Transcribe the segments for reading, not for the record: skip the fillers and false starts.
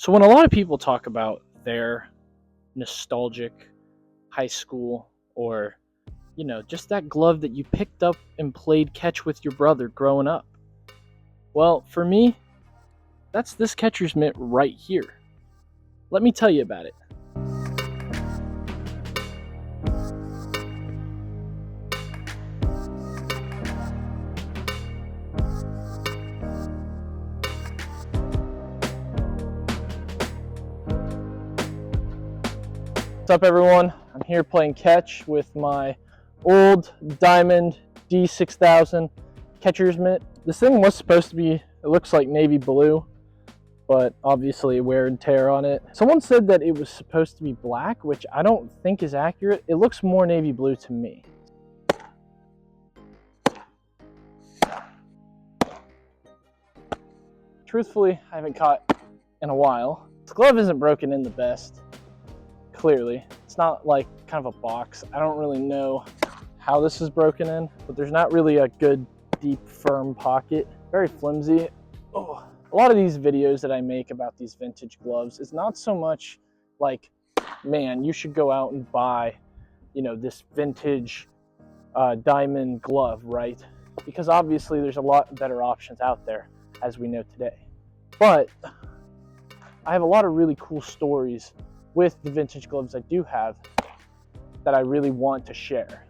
So when a lot of people talk about their nostalgic high school or, just that glove that you picked up and played catch with your brother growing up, well, for me, that's this catcher's mitt right here. Let me tell you about it. What's up, everyone? I'm here playing catch with my old Diamond D6000 catcher's mitt. This thing was supposed to be, it looks like navy blue, but obviously wear and tear on it. Someone said that it was supposed to be black, which I don't think is accurate. It looks more navy blue to me. Truthfully, I haven't caught in a while. This glove isn't broken in the best. Clearly, it's not like kind of a box. I don't really know how this is broken in, but there's not really a good deep firm pocket. Very flimsy. Oh, a lot of these videos that I make about these vintage gloves is not so much like, man, you should go out and buy, this vintage diamond glove, right? Because obviously there's a lot better options out there, as we know today. But I have a lot of really cool stories with the vintage gloves I do have that I really want to share.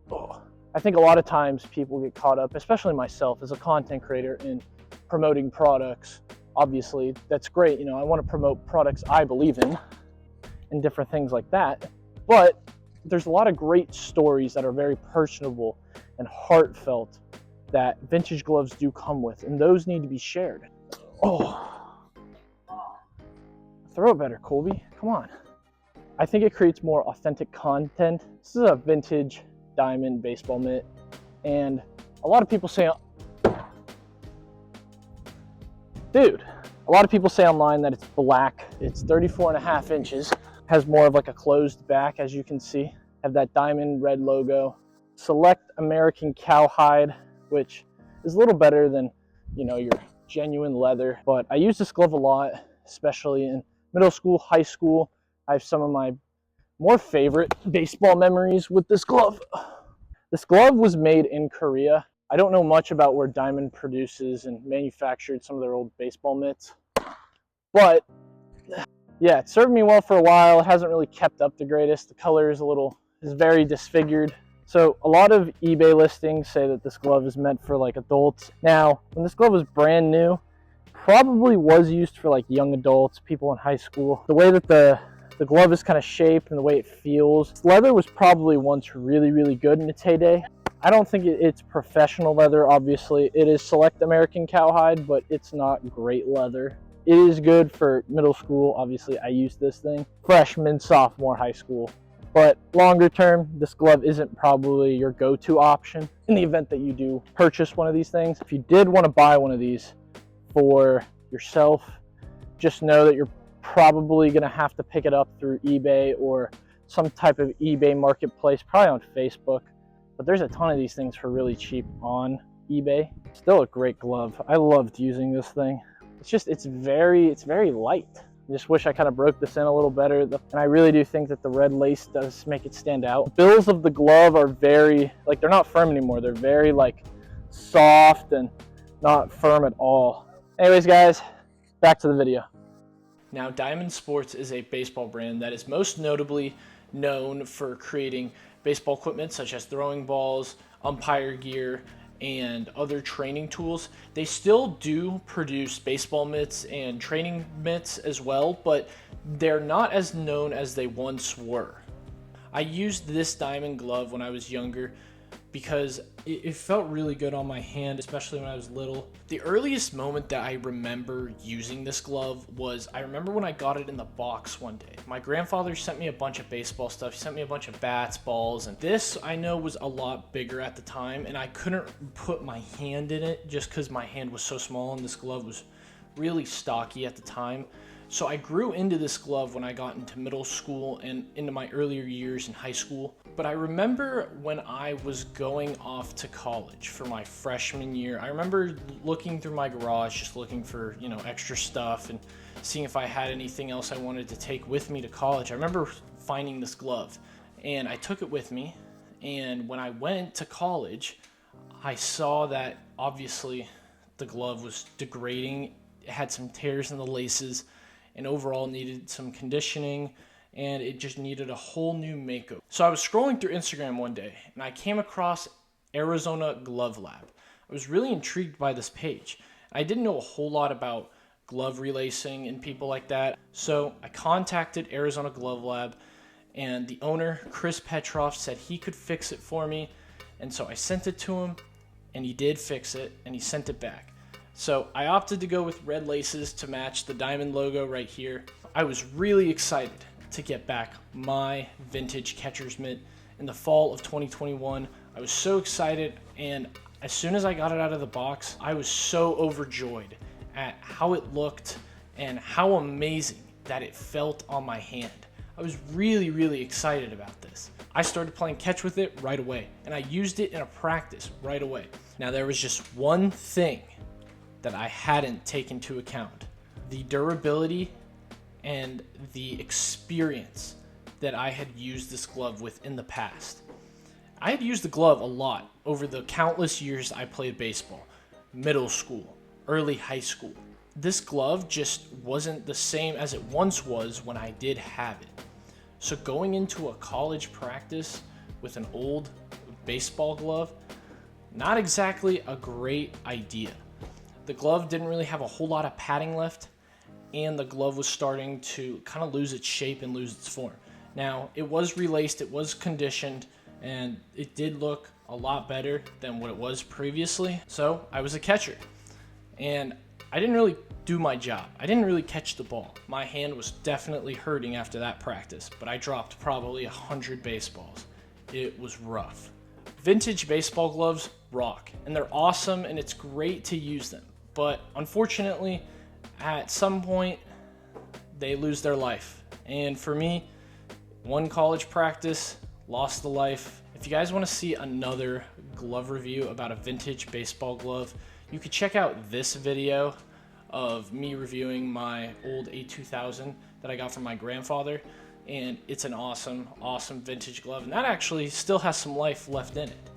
I think a lot of times people get caught up, especially myself as a content creator, in promoting products. Obviously, that's great. I want to promote products I believe in and different things like that. But there's a lot of great stories that are very personable and heartfelt that vintage gloves do come with, and those need to be shared. Throw it better, Colby. Come on. I think it creates more authentic content. This is a vintage diamond baseball mitt, and a lot of people say, online that it's black. It's 34.5 inches. Has more of like a closed back, as you can see. Have that diamond red logo. Select American cowhide, which is a little better than, your genuine leather. But I use this glove a lot, especially in middle school, high school. I have some of my more favorite baseball memories with this glove. This glove was made in Korea. I don't know much about where Diamond produces and manufactured some of their old baseball mitts, but yeah, it served me well for a while. It hasn't really kept up the greatest. The color is very disfigured. So a lot of eBay listings say that this glove is meant for like adults. Now, when this glove was brand new, probably was used for like young adults, people in high school. The way that the glove is kind of shaped and the way it feels. Leather was probably once really, really good in its heyday. I don't think it's professional leather, obviously. It is Select American cowhide, but it's not great leather. It is good for middle school. Obviously, I use this thing. Freshman, sophomore, high school. But longer term, this glove isn't probably your go-to option in the event that you do purchase one of these things. If you did want to buy one of these for yourself, just know that you're probably going to have to pick it up through eBay or some type of eBay marketplace, probably on Facebook. But there's a ton of these things for really cheap on eBay. Still a great glove. I loved using this thing. It's very light. I just wish I kind of broke this in a little better. And I really do think that the red lace does make it stand out. The bills of the glove are very, they're not firm anymore. They're very soft and not firm at all. Anyways, guys, back to the video. Now, Diamond Sports is a baseball brand that is most notably known for creating baseball equipment such as throwing balls, umpire gear, and other training tools. They still do produce baseball mitts and training mitts as well, but they're not as known as they once were. I used this diamond glove when I was younger because it felt really good on my hand, especially when I was little. The earliest moment that I remember using this glove was, I remember when I got it in the box one day. My grandfather sent me a bunch of baseball stuff. He sent me a bunch of bats, balls, and this I know was a lot bigger at the time, and I couldn't put my hand in it just because my hand was so small and this glove was really stocky at the time. So I grew into this glove when I got into middle school and into my earlier years in high school. But I remember when I was going off to college for my freshman year, I remember looking through my garage, just looking for, extra stuff and seeing if I had anything else I wanted to take with me to college. I remember finding this glove, and I took it with me, and when I went to college, I saw that obviously the glove was degrading. It had some tears in the laces, and overall needed some conditioning, and it just needed a whole new makeover. So I was scrolling through Instagram one day, and I came across Arizona Glove Lab. I was really intrigued by this page. I didn't know a whole lot about glove relacing and people like that, so I contacted Arizona Glove Lab, and the owner, Chris Petroff, said he could fix it for me, and so I sent it to him, and he did fix it, and he sent it back. So I opted to go with red laces to match the diamond logo right here. I was really excited to get back my vintage catcher's mitt in the fall of 2021. I was so excited, and as soon as I got it out of the box, I was so overjoyed at how it looked and how amazing that it felt on my hand. I was really, really excited about this. I started playing catch with it right away, and I used it in a practice right away. Now, there was just one thing that I hadn't taken into account: the durability and the experience that I had used this glove with in the past. I had used the glove a lot over the countless years I played baseball, middle school, early high school. This glove just wasn't the same as it once was when I did have it. So going into a college practice with an old baseball glove, not exactly a great idea. The glove didn't really have a whole lot of padding left, and the glove was starting to kind of lose its shape and lose its form. Now, it was relaced, it was conditioned, and it did look a lot better than what it was previously. So I was a catcher, and I didn't really do my job. I didn't really catch the ball. My hand was definitely hurting after that practice, but I dropped probably 100 baseballs. It was rough. Vintage baseball gloves rock, and they're awesome, and it's great to use them. But unfortunately, at some point, they lose their life. And for me, one college practice lost the life. If you guys want to see another glove review about a vintage baseball glove, you could check out this video of me reviewing my old A2000 that I got from my grandfather. And it's an awesome, awesome vintage glove. And that actually still has some life left in it.